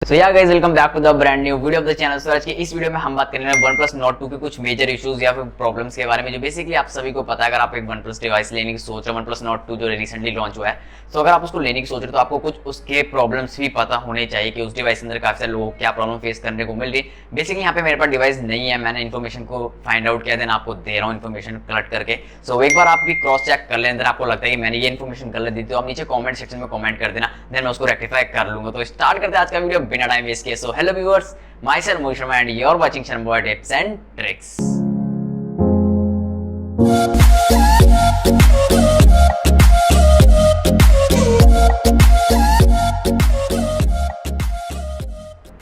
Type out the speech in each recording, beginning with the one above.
So yeah guys welcome back to the brand new video of the channel. So आज की इस video में हम बात करेंगे OnePlus Nord 2 के कुछ मेजर इश्यूज या फिर प्रॉब्लम्स के बारे में, जो बेसिकली आप सभी को पता है। अगर आप एक OnePlus डिवाइस लेने की सोच रहे हो, OnePlus Nord 2 जो रिसेंटली लॉन्च हुआ है, तो अगर आप उसको लेने की सोच रहे हो तो आपको कुछ उसके प्रॉब्लम्स भी पता होने चाहिए कि उस डिवाइस के अंदर काफी सारे लोगों को क्या प्रॉब्लम फेस करने को मिल रही है। बेसिकली यहाँ पे मेरे पास डिवाइस नहीं है, मैंने इन्फॉर्मेशन को फाइंड आउट किया, देन आपको दे रहा हूँ इन्फॉर्मेशन कलेक्ट करके। सो एक बार आप भी क्रॉस चेक कर लें, आपको लगता है कि मैंने ये इन्फॉर्मेशन गलत दी तो आप नीचे कमेंट सेक्शन में कमेंट कर देना, देन मैं उसको रेक्टिफाई कर लूंगा। तो स्टार्ट करते हैं आज का वीडियो बिना टाइम वेस्ट किए। So hello viewers, myself Sharma and you're watching Sharma Tips and Tricks।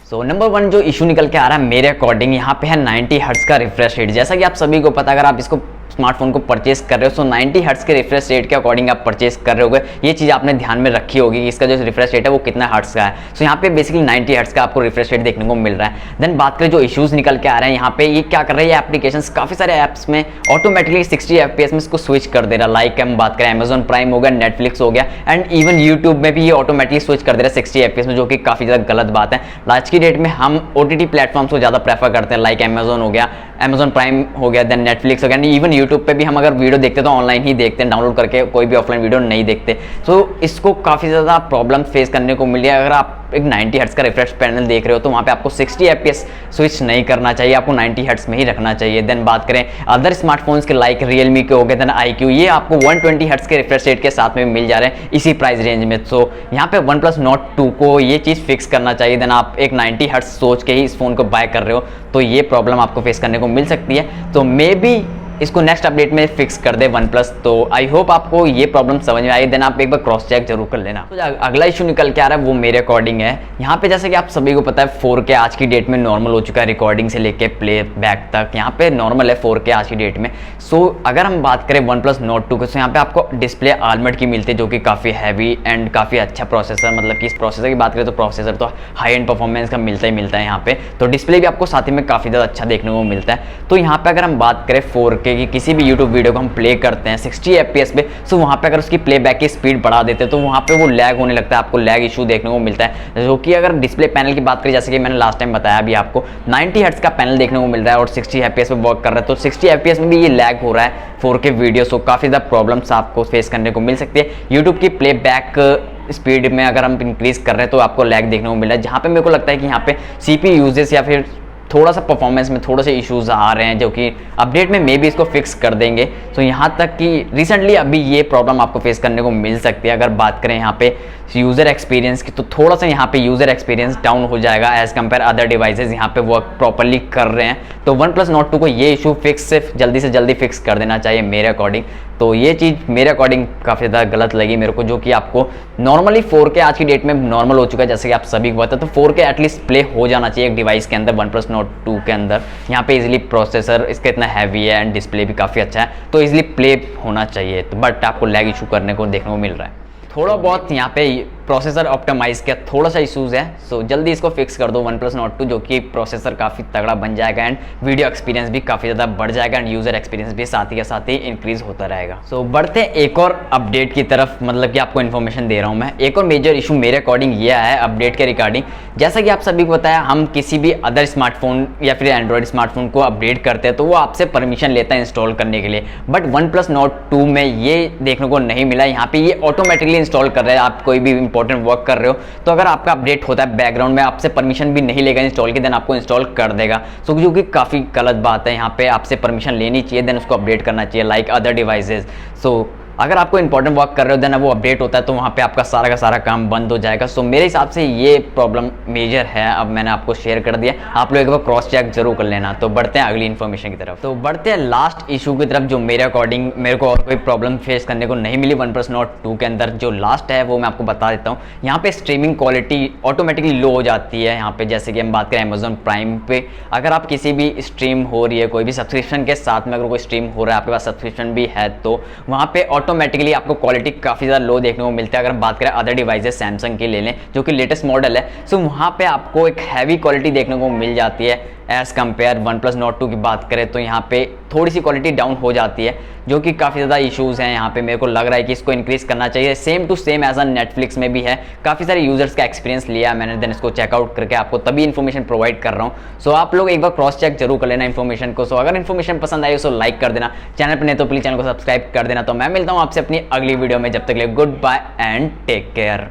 So number 1 जो इशू निकल के आ रहा है मेरे अकॉर्डिंग, यहाँ पे है 90 हर्ट्ज का रिफ्रेश रेट। जैसा कि आप सभी को पता है, अगर आप इसको स्मार्टफोन को परचेस कर रहे हो तो 90 हर्ट्ज के रिफ्रेश रेट के अकॉर्डिंग आप परचेस कर रहे होगे। ये चीज़ आपने ध्यान में रखी होगी कि इसका जो रिफ्रेश रेट है वो कितना हर्ट्ज का है। सो यहाँ पे बेसिकली 90 हर्ट्ज का आपको रिफ्रेश रेट देखने को मिल रहा है। देन बात करें जो इश्यूज निकल के आ रहे हैं, यहाँ पे ये क्या कर रही है एप्लीकेशंस, काफी सारे ऐप्स में ऑटोमेटिकली 60 FPS में इसको स्विच कर दे रहा है। लाइक हम बात करें अमेजॉन प्राइम हो गया, नेटफ्लिक्स हो गया, एंड इवन यूट्यूब में भी ये ऑटोमेटिकली स्विच कर दे रहा है 60 FPS में, जो कि काफी ज्यादा गलत बात है। आज की डेट में हम OTT प्लेटफॉर्म्स को ज्यादा प्रेफर करते हैं, लाइक अमेजॉन हो गया, अमेजॉन प्राइम हो गया, देन नेटफ्लिक्स हो गया, इवन यूट्यूब पे भी हम अगर वीडियो देखते तो ऑनलाइन ही देखते हैं, डाउनलोड करके कोई भी ऑफलाइन वीडियो नहीं देखते। तो इसको काफी ज्यादा प्रॉब्लम फेस करने को मिली है। अगर आप एक 90 हर्ट्ज का रिफ्रेश पैनल देख रहे हो तो वहाँ पे आपको 60 FPS स्विच नहीं करना चाहिए, आपको 90 हर्ट्ज में ही रखना चाहिए। देन बात करें अदर स्मार्टफोन्स के लाइक रियलमी के हो गए, देन IQ, ये आपको 120 हर्ट्ज के रिफ्रेश रेट के साथ में मिल जा रहे हैं इसी प्राइस रेंज में। तो यहाँ पे OnePlus Nord 2 को ये चीज़ फिक्स करना चाहिए। देन आप एक 90 हर्ट्ज सोच के ही इस फोन को बाय कर रहे हो तो ये प्रॉब्लम आपको फेस करने को मिल सकती है। तो मे बी इसको नेक्स्ट अपडेट में फिक्स कर दे OnePlus। तो आई होप आपको ये प्रॉब्लम समझ में आई, देन आप एक बार क्रॉस चेक जरूर कर लेना। तो अगला इशू निकल के आ रहा है वो मेरे अकॉर्डिंग है। यहाँ पे जैसे कि आप सभी को पता है 4K आज की डेट में नॉर्मल हो चुका है, रिकॉर्डिंग से लेके प्ले बैक तक यहाँ पे नॉर्मल है 4K आज की डेट में। सो अगर हम बात करें OnePlus Nord 2 की, तो यहाँ पे आपको डिस्प्ले आलमड की मिलती है, जो कि काफ़ी हैवी एंड काफ़ी अच्छा प्रोसेसर, मतलब कि इस प्रोसेसर की बात करें तो प्रोसेसर तो हाई एंड परफॉर्मेंस का मिलता ही है यहाँ पे। तो डिस्प्ले भी आपको साथ ही में काफ़ी ज़्यादा अच्छा देखने को मिलता है। तो यहाँ पे अगर हम बात करें 4K की किसी भी यूट्यूब वीडियो को हम प्ले करते हैं 60 FPS पे, सो वहाँ पे अगर उसकी प्लेबैक की स्पीड बढ़ा देते हैं तो वहाँ पे वो लैग होने लगता है, आपको लैग इशू देखने को मिलता है। जो कि अगर डिस्प्ले पैनल की बात करें, जैसे कि मैंने लास्ट टाइम बताया भी आपको, 90 हर्ट्ज का पैनल देखने को मिल रहा है और 60 FPS पे वर्क कर रहा है, तो 60 FPS में भी ये लैग हो रहा है 4K वीडियो। सो काफ़ी ज़्यादा प्रॉब्लम्स आपको फेस करने को मिल सकती है। यूट्यूब की प्लेबैक स्पीड में अगर हम इंक्रीज कर रहे हैं तो आपको लैग देखने को मिल रहा है, जहाँ पे मेरे को लगता है कि यहाँ पे CPU यूजेस या फिर थोड़ा सा परफॉर्मेंस में थोड़े से इश्यूज आ रहे हैं, जो कि अपडेट में मे भी इसको फिक्स कर देंगे। तो यहाँ तक कि रिसेंटली अभी ये प्रॉब्लम आपको फेस करने को मिल सकती है। अगर बात करें यहाँ पे यूज़र एक्सपीरियंस की, तो थोड़ा सा यहाँ पे यूज़र एक्सपीरियंस डाउन हो जाएगा एज कम्पेयर अदर डिवाइसेज यहाँ पे वर्क प्रॉपरली कर रहे हैं। तो OnePlus Nord 2 को ये इशू फिक्स से जल्दी फिक्स कर देना चाहिए मेरे अकॉर्डिंग। तो ये चीज़ मेरे अकॉर्डिंग काफ़ी ज़्यादा गलत लगी मेरे को, जो कि आपको नॉर्मली 4K आज की डेट में नॉर्मल हो चुका है, जैसे कि आप सभी को पता है। तो 4K एटलीस्ट प्ले हो जाना चाहिए एक डिवाइस के अंदर, OnePlus Nord 2 के अंदर। यहाँ पे इजीली प्रोसेसर इसका इतना हैवी है एंड डिस्प्ले भी काफ़ी अच्छा है, तो इजीली प्ले होना चाहिए। तो बट आपको लैग इशू करने को देखने को मिल रहा है। थोड़ा बहुत यहाँ पे प्रोसेसर ऑप्टिमाइज का थोड़ा सा इशूज़ है, सो जल्दी इसको फिक्स कर दो OnePlus Nord 2, जो कि प्रोसेसर काफ़ी तगड़ा बन जाएगा एंड वीडियो एक्सपीरियंस भी काफ़ी ज़्यादा बढ़ जाएगा एंड यूज़र एक्सपीरियंस भी साथ ही के साथ ही इंक्रीज होता रहेगा। सो बढ़ते हैं एक और अपडेट की तरफ, मतलब कि आपको इन्फॉर्मेशन दे रहा हूँ मैं। एक और मेजर इशू मेरे अकॉर्डिंग ये है अपडेट के रिगार्डिंग, जैसा कि आप सभी को पता है, हम किसी भी अदर स्मार्टफोन या फिर एंड्रॉयड स्मार्टफोन को अपडेट करते हैं तो वो आपसे परमिशन लेता है इंस्टॉल करने के लिए। बट OnePlus Nord 2 में ये देखने को नहीं मिला, यहाँ पे ये ऑटोमेटिकली इंस्टॉल कर रहा है। आप कोई भी इंपॉर्टेंट वर्क कर रहे हो तो अगर आपका अपडेट होता है बैकग्राउंड में, आपसे परमिशन भी नहीं लेगा इंस्टॉल की, देन आपको इंस्टॉल कर देगा। सो जो कि काफ़ी गलत बात है, यहाँ पे आपसे परमिशन लेनी चाहिए, देन उसको अपडेट करना चाहिए लाइक अदर डिवाइसेस। सो अगर आपको इंपॉर्टेंट वर्क कर रहे हो देन वो अपडेट होता है तो वहाँ पे आपका सारा का सारा काम बंद हो जाएगा। सो मेरे हिसाब से ये प्रॉब्लम मेजर है, अब मैंने आपको शेयर कर दिया, आप लोग एक बार क्रॉस चेक जरूर कर लेना। तो बढ़ते हैं अगली इन्फॉर्मेशन की तरफ। तो बढ़ते हैं लास्ट इशू की तरफ, जो मेरे अकॉर्डिंग मेरे को और कोई प्रॉब्लम फेस करने को नहीं मिली OnePlus Nord 2 के अंदर। जो लास्ट है वो मैं आपको बता देता हूँ। यहाँ पे स्ट्रीमिंग क्वालिटी ऑटोमेटिकली लो हो जाती है। यहाँ पे जैसे कि हम बात करें अमेजॉन प्राइम पे, अगर आप किसी भी स्ट्रीम हो रही है, कोई भी सब्सक्रिप्शन के साथ में अगर कोई स्ट्रीम हो रहा है, आपके पास सब्सक्रिप्शन भी है, तो वहाँ पे ऑटोमेटिकली आपको क्वालिटी काफ़ी ज़्यादा लो देखने को मिलता है। अगर हम बात करें अदर डिवाइसेस सैमसंग की ले लें, जो कि लेटेस्ट मॉडल है, सो वहाँ पे आपको एक हैवी क्वालिटी देखने को मिल जाती है एज़ कम्पेयर OnePlus Nord 2 की बात करें तो यहाँ पे थोड़ी सी क्वालिटी डाउन हो जाती है, जो कि काफ़ी ज़्यादा इश्यूज़ हैं यहाँ पे। मेरे को लग रहा है कि इसको इंक्रीज़ करना चाहिए। Same to same as a Netflix में भी है, काफ़ी सारे यूजर्स का एक्सपीरियंस लिया मैंने, देन इसको चेकआउट करके आपको तभी इन्फॉर्मेशन प्रोवाइड कर रहा हूँ। सो आप लोग एक बार क्रॉस चेक जरूर कर लेना इन्फॉर्मेशन को। सो अगर इन्फॉर्मेशन पसंद आई तो लाइक कर देना, चैनल पर नहीं तो प्लीज़ चैनल को सब्सक्राइब कर देना। तो मैं मिलता हूँ आपसे अपनी अगली वीडियो में, जब तक के लिए good bye and take care.